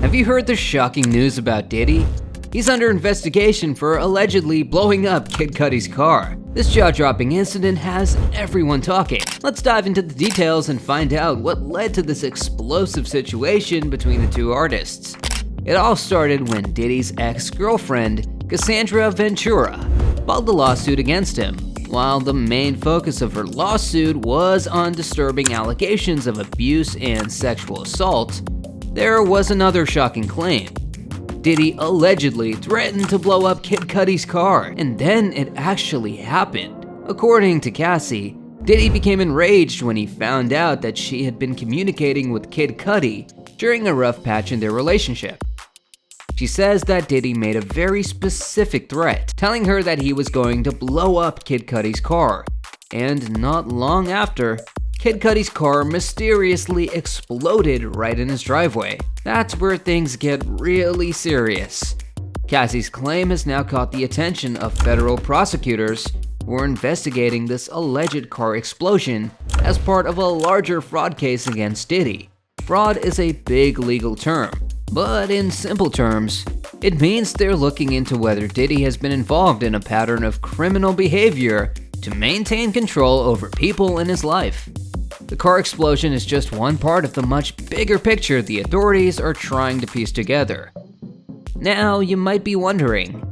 Have you heard the shocking news about Diddy? He's under investigation for allegedly blowing up Kid Cudi's car. This jaw-dropping incident has everyone talking. Let's dive into the details and find out what led to this explosive situation between the two artists. It all started when Diddy's ex-girlfriend, Cassandra Ventura, filed a lawsuit against him. While the main focus of her lawsuit was on disturbing allegations of abuse and sexual assault, there was another shocking claim. Diddy allegedly threatened to blow up Kid Cudi's car, and then it actually happened. According to Cassie, Diddy became enraged when he found out that she had been communicating with Kid Cudi during a rough patch in their relationship. She says that Diddy made a very specific threat, telling her that he was going to blow up Kid Cudi's car, and not long after, Kid Cudi's car mysteriously exploded right in his driveway. That's where things get really serious. Cassie's claim has now caught the attention of federal prosecutors who are investigating this alleged car explosion as part of a larger fraud case against Diddy. Fraud is a big legal term, but in simple terms, it means they're looking into whether Diddy has been involved in a pattern of criminal behavior to maintain control over people in his life. The car explosion is just one part of the much bigger picture the authorities are trying to piece together. Now, you might be wondering,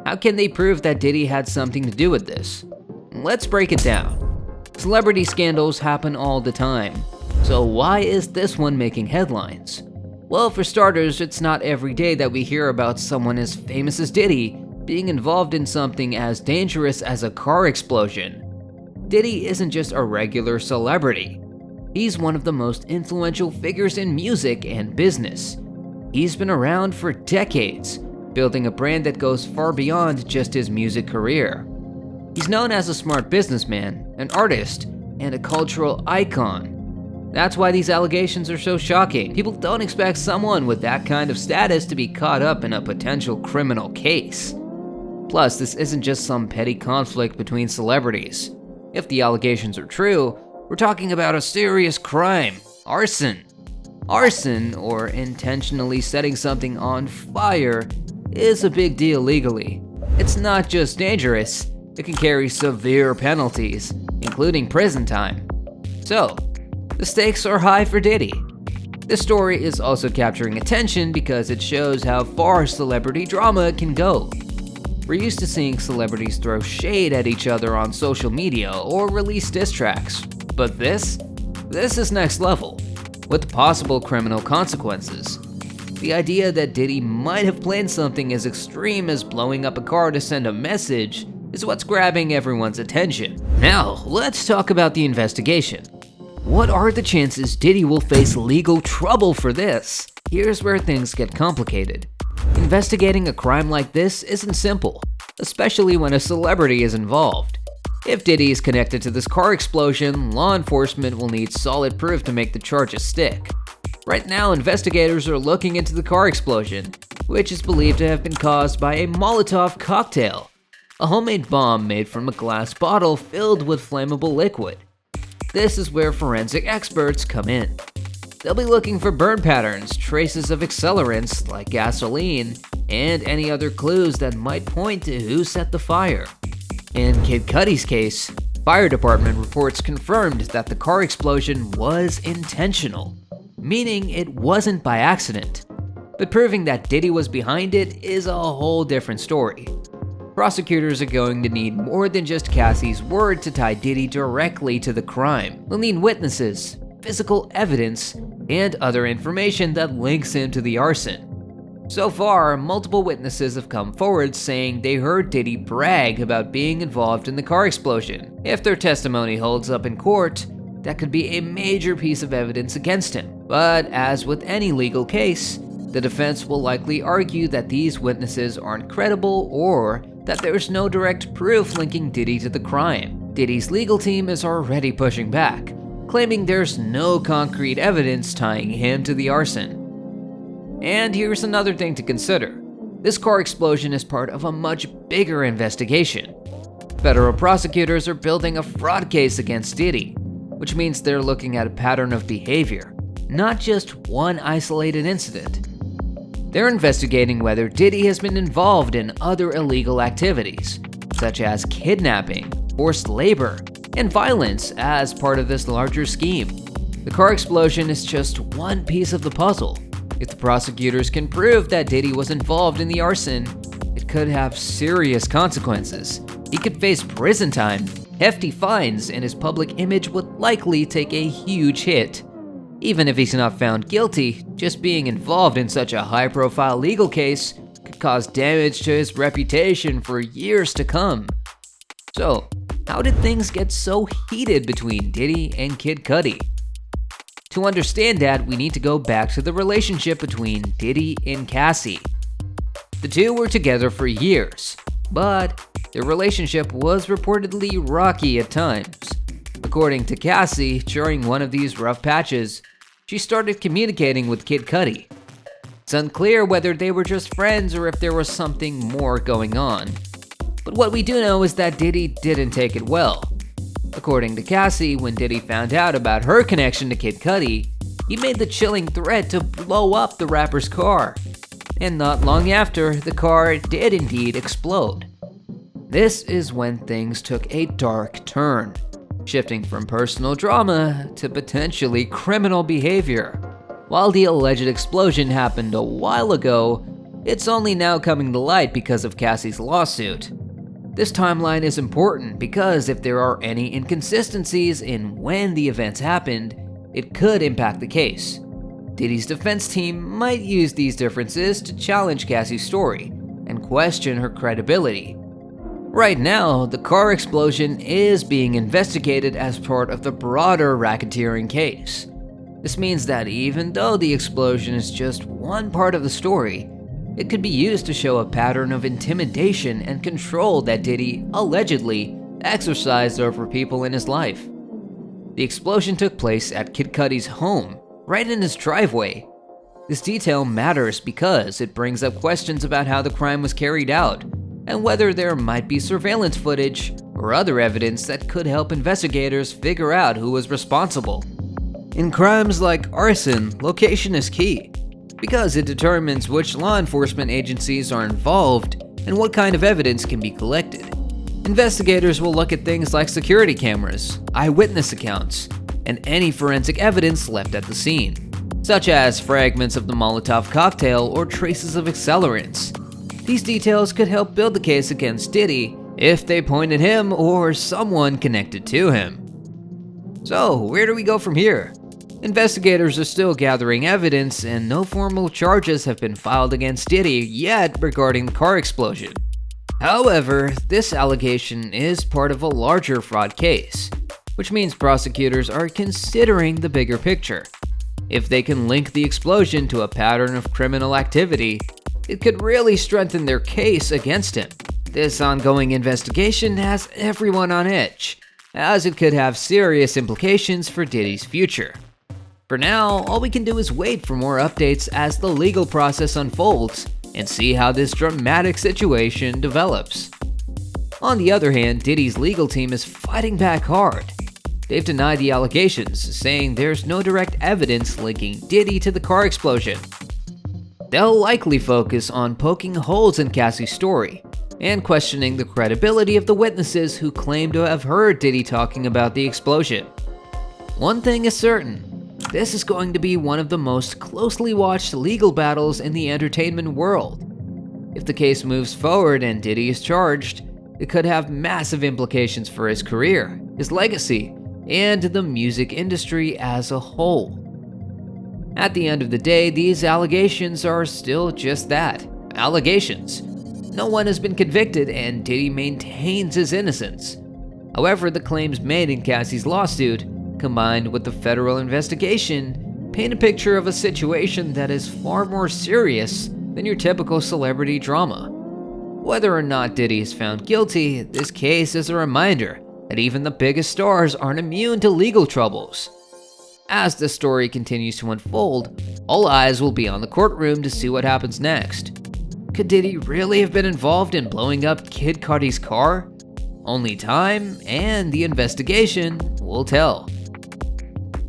how can they prove that Diddy had something to do with this? Let's break it down. Celebrity scandals happen all the time, so why is this one making headlines? Well, for starters, it's not every day that we hear about someone as famous as Diddy being involved in something as dangerous as a car explosion. Diddy isn't just a regular celebrity. He's one of the most influential figures in music and business. He's been around for decades, building a brand that goes far beyond just his music career. He's known as a smart businessman, an artist, and a cultural icon. That's why these allegations are so shocking. People don't expect someone with that kind of status to be caught up in a potential criminal case. Plus, this isn't just some petty conflict between celebrities. If the allegations are true, we're talking about a serious crime, arson. Arson, or intentionally setting something on fire, is a big deal legally. It's not just dangerous, it can carry severe penalties, including prison time. So, the stakes are high for Diddy. This story is also capturing attention because it shows how far celebrity drama can go. We're used to seeing celebrities throw shade at each other on social media or release diss tracks. But this is next level, with possible criminal consequences. The idea that Diddy might have planned something as extreme as blowing up a car to send a message is what's grabbing everyone's attention. Now, let's talk about the investigation. What are the chances Diddy will face legal trouble for this? Here's where things get complicated. Investigating a crime like this isn't simple, especially when a celebrity is involved. If Diddy is connected to this car explosion, law enforcement will need solid proof to make the charges stick. Right now, investigators are looking into the car explosion, which is believed to have been caused by a Molotov cocktail, a homemade bomb made from a glass bottle filled with flammable liquid. This is where forensic experts come in. They'll be looking for burn patterns, traces of accelerants like gasoline, and any other clues that might point to who set the fire. In Kid Cudi's case, fire department reports confirmed that the car explosion was intentional, meaning it wasn't by accident. But proving that Diddy was behind it is a whole different story. Prosecutors are going to need more than just Cassie's word to tie Diddy directly to the crime. They'll need witnesses, physical evidence, and other information that links him to the arson. So far, multiple witnesses have come forward saying they heard Diddy brag about being involved in the car explosion. If their testimony holds up in court, that could be a major piece of evidence against him. But as with any legal case, the defense will likely argue that these witnesses aren't credible or that there's no direct proof linking Diddy to the crime. Diddy's legal team is already pushing back, claiming there's no concrete evidence tying him to the arson. And here's another thing to consider. This car explosion is part of a much bigger investigation. Federal prosecutors are building a fraud case against Diddy, which means they're looking at a pattern of behavior, not just one isolated incident. They're investigating whether Diddy has been involved in other illegal activities, such as kidnapping, forced labor, and violence as part of this larger scheme. The car explosion is just one piece of the puzzle. If the prosecutors can prove that Diddy was involved in the arson, it could have serious consequences. He could face prison time, hefty fines, and his public image would likely take a huge hit. Even if he's not found guilty, just being involved in such a high-profile legal case could cause damage to his reputation for years to come. So, how did things get so heated between Diddy and Kid Cudi? To understand that, we need to go back to the relationship between Diddy and Cassie. The two were together for years, but their relationship was reportedly rocky at times. According to Cassie, during one of these rough patches, she started communicating with Kid Cudi. It's unclear whether they were just friends or if there was something more going on. But what we do know is that Diddy didn't take it well. According to Cassie, when Diddy found out about her connection to Kid Cudi, he made the chilling threat to blow up the rapper's car. And not long after, the car did indeed explode. This is when things took a dark turn, shifting from personal drama to potentially criminal behavior. While the alleged explosion happened a while ago, it's only now coming to light because of Cassie's lawsuit. This timeline is important because if there are any inconsistencies in when the events happened, it could impact the case. Diddy's defense team might use these differences to challenge Cassie's story and question her credibility. Right now, the car explosion is being investigated as part of the broader racketeering case. This means that even though the explosion is just one part of the story, it could be used to show a pattern of intimidation and control that Diddy allegedly exercised over people in his life. The explosion took place at Kid Cudi's home, right in his driveway. This detail matters because it brings up questions about how the crime was carried out and whether there might be surveillance footage or other evidence that could help investigators figure out who was responsible. In crimes like arson, location is key, because it determines which law enforcement agencies are involved and what kind of evidence can be collected. Investigators will look at things like security cameras, eyewitness accounts, and any forensic evidence left at the scene, such as fragments of the Molotov cocktail or traces of accelerants. These details could help build the case against Diddy if they point at him or someone connected to him. So, where do we go from here? Investigators are still gathering evidence and no formal charges have been filed against Diddy yet regarding the car explosion. However, this allegation is part of a larger fraud case, which means prosecutors are considering the bigger picture. If they can link the explosion to a pattern of criminal activity, it could really strengthen their case against him. This ongoing investigation has everyone on edge, as it could have serious implications for Diddy's future. For now, all we can do is wait for more updates as the legal process unfolds and see how this dramatic situation develops. On the other hand, Diddy's legal team is fighting back hard. They've denied the allegations, saying there's no direct evidence linking Diddy to the car explosion. They'll likely focus on poking holes in Cassie's story and questioning the credibility of the witnesses who claim to have heard Diddy talking about the explosion. One thing is certain. This is going to be one of the most closely watched legal battles in the entertainment world. If the case moves forward and Diddy is charged, it could have massive implications for his career, his legacy, and the music industry as a whole. At the end of the day, these allegations are still just that, allegations. No one has been convicted and Diddy maintains his innocence. However, the claims made in Cassie's lawsuit, combined with the federal investigation, paint a picture of a situation that is far more serious than your typical celebrity drama. Whether or not Diddy is found guilty, this case is a reminder that even the biggest stars aren't immune to legal troubles. As the story continues to unfold, all eyes will be on the courtroom to see what happens next. Could Diddy really have been involved in blowing up Kid Cudi's car? Only time and the investigation will tell.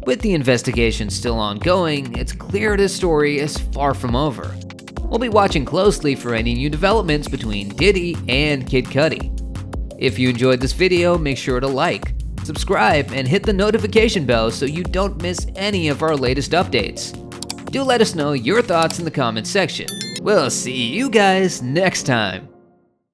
With the investigation still ongoing, it's clear this story is far from over. We'll be watching closely for any new developments between Diddy and Kid Cudi. If you enjoyed this video, make sure to like, subscribe, and hit the notification bell so you don't miss any of our latest updates. Do let us know your thoughts in the comments section. We'll see you guys next time.